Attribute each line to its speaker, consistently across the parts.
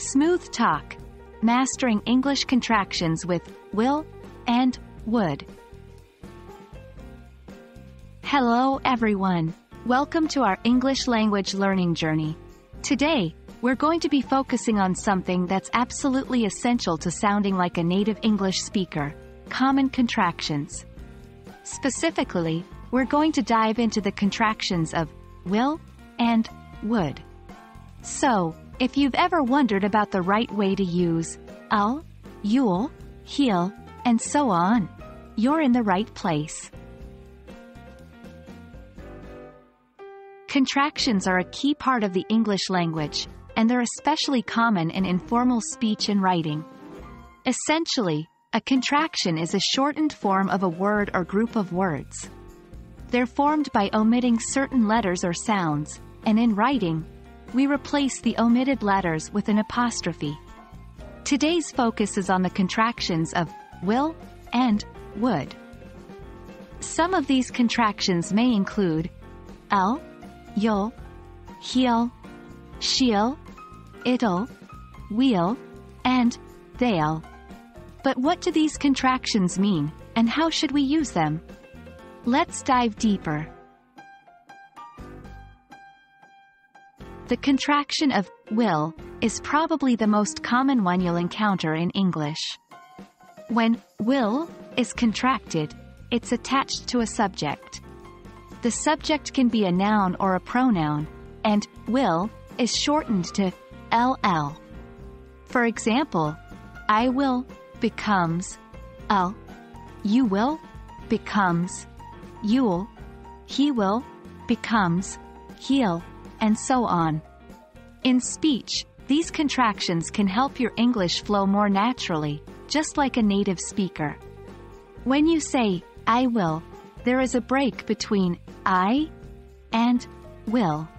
Speaker 1: Smooth talk. Mastering English contractions with will and would. Hello everyone. Welcome to our English language learning journey. Today, we're going to be focusing on something that's absolutely essential to sounding like a native English speaker: common contractions. Specifically, we're going to dive into the contractions of will and would. So, if you've ever wondered about the right way to use I'll, you'll, he'll, and so on, you're in the right place. Contractions are a key part of the English language, and they're especially common in informal speech and writing. Essentially, a contraction is a shortened form of a word or group of words. They're formed by omitting certain letters or sounds, and in writing, we replace the omitted letters with an apostrophe. Today's focus is on the contractions of will and would. Some of these contractions may include I'll, you'll, he'll, she'll, it'll, we'll, and they'll. But what do these contractions mean, and how should we use them? Let's dive deeper. The contraction of will is probably the most common one you'll encounter in English. When will is contracted, it's attached to a subject. The subject can be a noun or a pronoun, and will is shortened to ll. For example, I will becomes I'll, you will becomes you'll, he will becomes he'll, and so on. In speech, these contractions can help your English flow more naturally, just like a native speaker. When you say, I will, there is a break between I and will.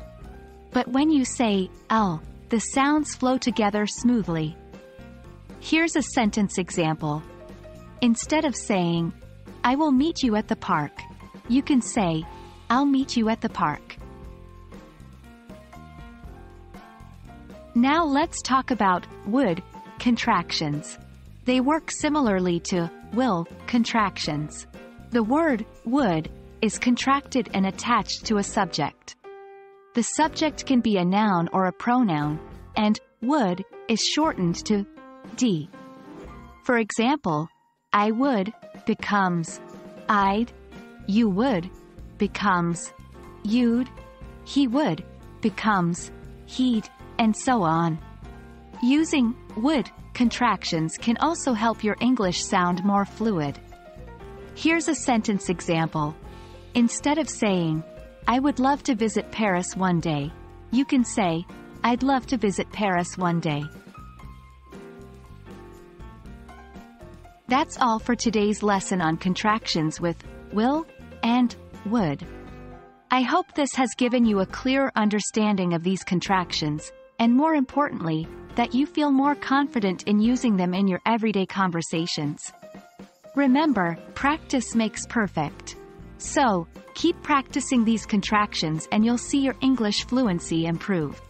Speaker 1: But when you say, I'll, the sounds flow together smoothly. Here's a sentence example. Instead of saying, I will meet you at the park, you can say, I'll meet you at the park. Now let's talk about would contractions. They work similarly to will contractions. The word would is contracted and attached to a subject. The subject can be a noun or a pronoun, and would is shortened to d. For example, I would becomes I'd, you would becomes you'd, he would becomes he'd, and so on. Using would contractions can also help your English sound more fluid. Here's a sentence example. Instead of saying, I would love to visit Paris one day, you can say, I'd love to visit Paris one day. That's all for today's lesson on contractions with will and would. I hope this has given you a clearer understanding of these contractions, and more importantly, that you feel more confident in using them in your everyday conversations. Remember, practice makes perfect. So, keep practicing these contractions and you'll see your English fluency improve.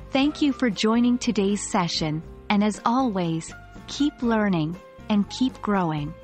Speaker 1: Thank you for joining today's session, and as always, keep learning and keep growing.